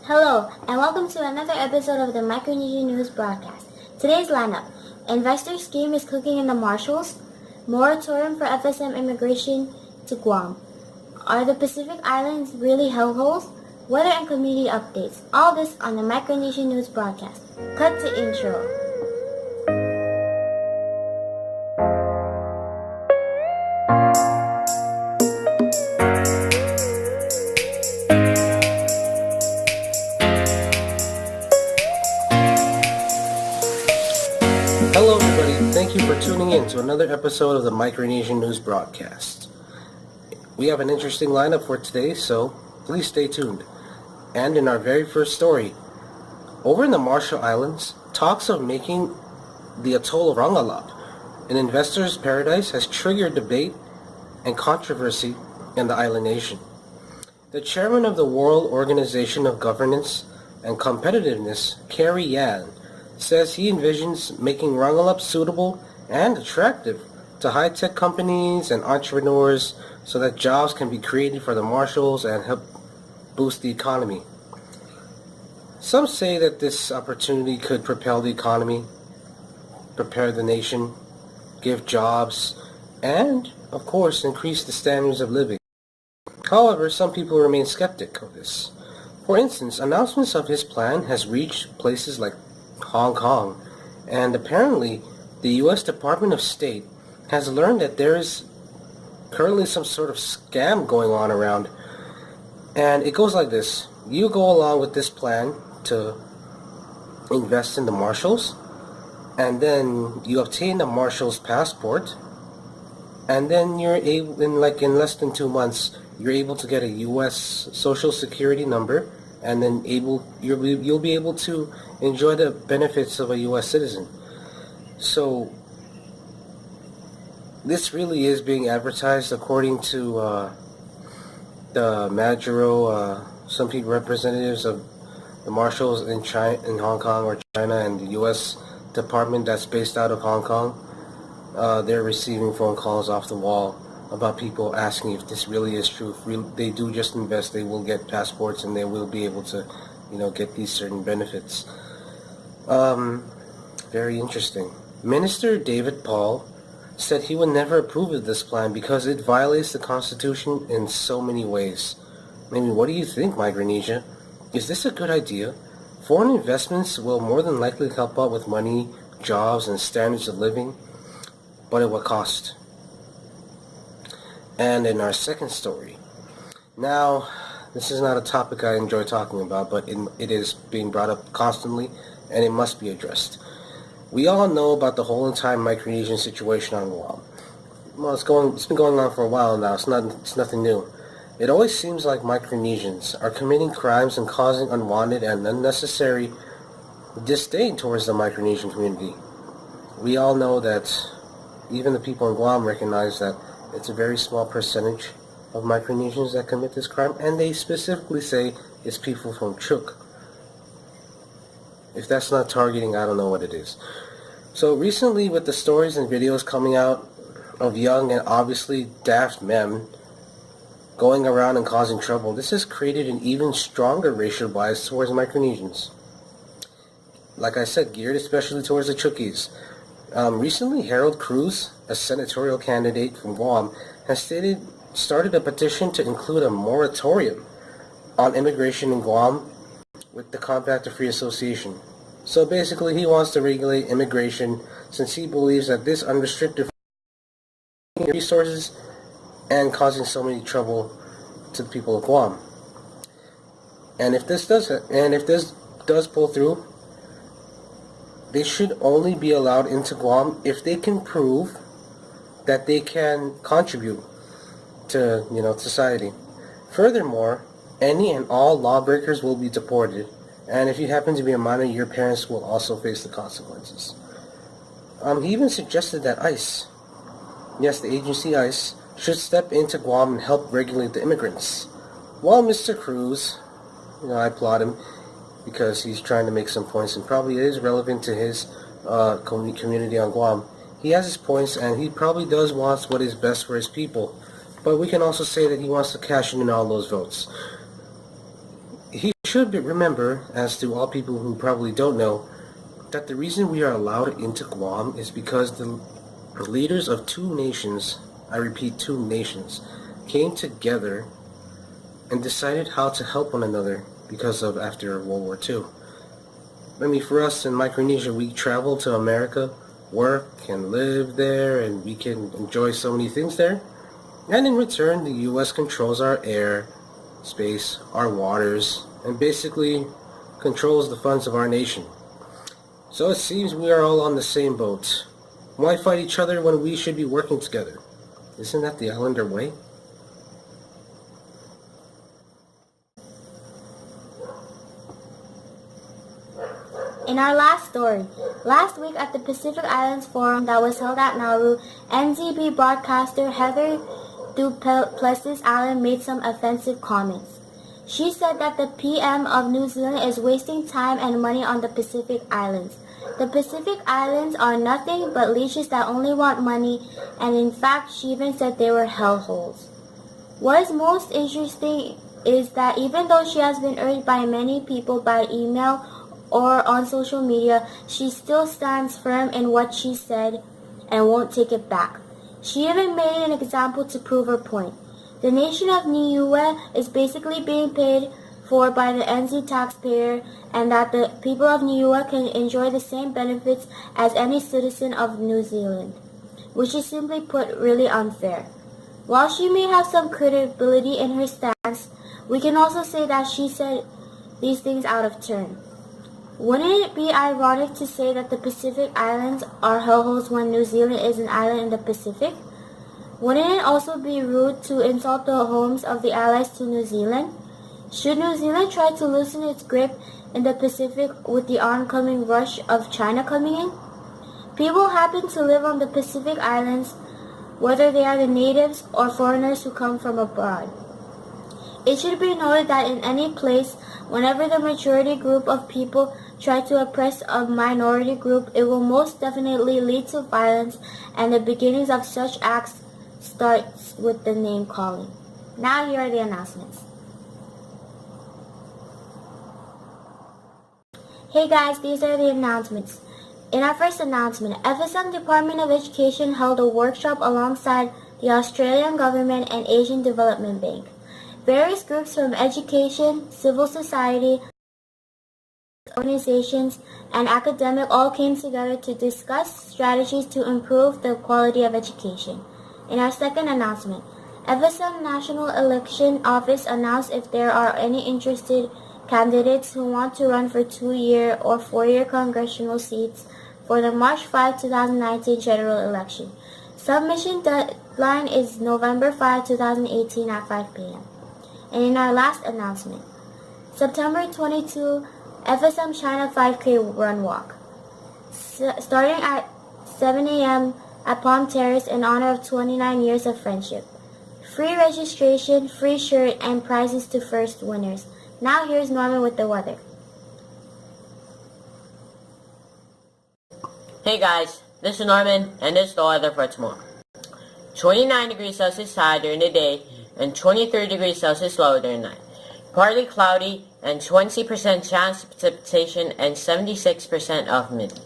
Hello, and welcome to another episode of the Micronesian News broadcast. Today's lineup: investor scheme is cooking in the Marshalls, moratorium for FSM immigration to Guam. Are the Pacific Islands really hellholes? Weather and community updates. All this on the Micronesian News broadcast. Cut to intro. Hello everybody, thank you for tuning in to another episode of the Micronesian News broadcast. We have an interesting lineup for today, so please stay tuned. And in our very first story, over in the Marshall Islands, talks of making the atoll of Rangalap an investor's paradise has triggered debate and controversy in the island nation. The chairman of the World Organization of Governance and Competitiveness, Kerry Yan, says he envisions making Rangalap suitable and attractive to high-tech companies and entrepreneurs so that jobs can be created for the Marshalls and help boost the economy. Some say that this opportunity could propel the economy, prepare the nation, give jobs, and, of course, increase the standards of living. However, some people remain skeptic of this. For instance, announcements of his plan has reached places like Hong Kong, and apparently the U.S. Department of State has learned that there is currently some sort of scam going on around, and it goes like this. You go along with this plan to invest in the Marshalls, and then you obtain the Marshalls passport, and then you're able, in less than 2 months, you're able to get a U.S. Social Security number, and then you'll be able to enjoy the benefits of a U.S. citizen. So this really is being advertised according to the Majuro, some people representatives of the Marshalls in Hong Kong or China, and the U.S. Department that's based out of Hong Kong. They're receiving phone calls off the wall about people asking if this really is true. If they do just invest, they will get passports and they will be able to, get these certain benefits. Very interesting. Minister David Paul said he would never approve of this plan because it violates the Constitution in so many ways. What do you think, Micronesia? Is this a good idea? Foreign investments will more than likely help out with money, jobs, and standards of living, but at what cost? And in our second story, now this is not a topic I enjoy talking about, but it is being brought up constantly, and it must be addressed. We all know about the whole entire Micronesian situation on Guam. Well, it's been going on for a while now. It's nothing new. It always seems like Micronesians are committing crimes and causing unwanted and unnecessary disdain towards the Micronesian community. We all know that even the people in Guam recognize that it's a very small percentage of Micronesians that commit this crime, and they specifically say it's people from Chuk. If that's not targeting, I don't know what it is. So recently, with the stories and videos coming out of young and obviously daft men going around and causing trouble, this has created an even stronger racial bias towards Micronesians. Like I said, geared especially towards the Chukis. Recently, Harold Cruz, a senatorial candidate from Guam, has started a petition to include a moratorium on immigration in Guam with the Compact of Free Association. So basically, he wants to regulate immigration since he believes that this unrestricted resources and causing so many trouble to the people of Guam. And if this does pull through, they should only be allowed into Guam if they can prove that they can contribute to, society. Furthermore, any and all lawbreakers will be deported, and if you happen to be a minor, your parents will also face the consequences. He even suggested that ICE, yes, the agency ICE, should step into Guam and help regulate the immigrants. While Mr. Cruz, I applaud him, because he's trying to make some points, and probably it is relevant to his community on Guam. He has his points, and he probably does want what is best for his people. But we can also say that he wants to cash in all those votes. He should remember, as to all people who probably don't know, that the reason we are allowed into Guam is because the leaders of two nations, I repeat, two nations, came together and decided how to help one another because of after World War II. I mean, for us in Micronesia, we travel to America, work and live there, and we can enjoy so many things there. And in return, the U.S. controls our air, space, our waters, and basically controls the funds of our nation. So it seems we are all on the same boat. Why fight each other when we should be working together? Isn't that the Islander way? In our last story, last week at the Pacific Islands Forum that was held at Nauru, NZB broadcaster Heather Duplessis Allen made some offensive comments. She said that the PM of New Zealand is wasting time and money on the Pacific Islands. The Pacific Islands are nothing but leeches that only want money, and in fact she even said they were hellholes. What is most interesting is that even though she has been urged by many people by email or on social media, she still stands firm in what she said and won't take it back. She even made an example to prove her point. The nation of Niue is basically being paid for by the NZ taxpayer, and that the people of Niue can enjoy the same benefits as any citizen of New Zealand, which is simply put really unfair. While she may have some credibility in her stance, we can also say that she said these things out of turn. Wouldn't it be ironic to say that the Pacific Islands are hellholes when New Zealand is an island in the Pacific? Wouldn't it also be rude to insult the homes of the allies to New Zealand? Should New Zealand try to loosen its grip in the Pacific with the oncoming rush of China coming in? People happen to live on the Pacific Islands, whether they are the natives or foreigners who come from abroad. It should be noted that in any place, whenever the majority group of people try to oppress a minority group, it will most definitely lead to violence, and the beginnings of such acts starts with the name calling. Now here are the announcements. Hey guys, these are the announcements. In our first announcement, FSM Department of Education held a workshop alongside the Australian government and Asian Development Bank. Various groups from education, civil society, organizations, and academic all came together to discuss strategies to improve the quality of education. In our second announcement, FSM National Election Office announced if there are any interested candidates who want to run for 2-year or 4-year congressional seats for the March 5, 2019 general election. Submission deadline is November 5, 2018 at 5 p.m. And in our last announcement, September 22, FSM China 5K Run Walk, starting at 7 a.m. at Palm Terrace in honor of 29 years of friendship. Free registration, free shirt, and prizes to first winners. Now here's Norman with the weather. Hey guys, this is Norman, and this is the weather for tomorrow. 29 degrees Celsius high during the day, and 23 degrees Celsius low during the night. Partly cloudy, and 20% chance of precipitation, and 76% of humidity.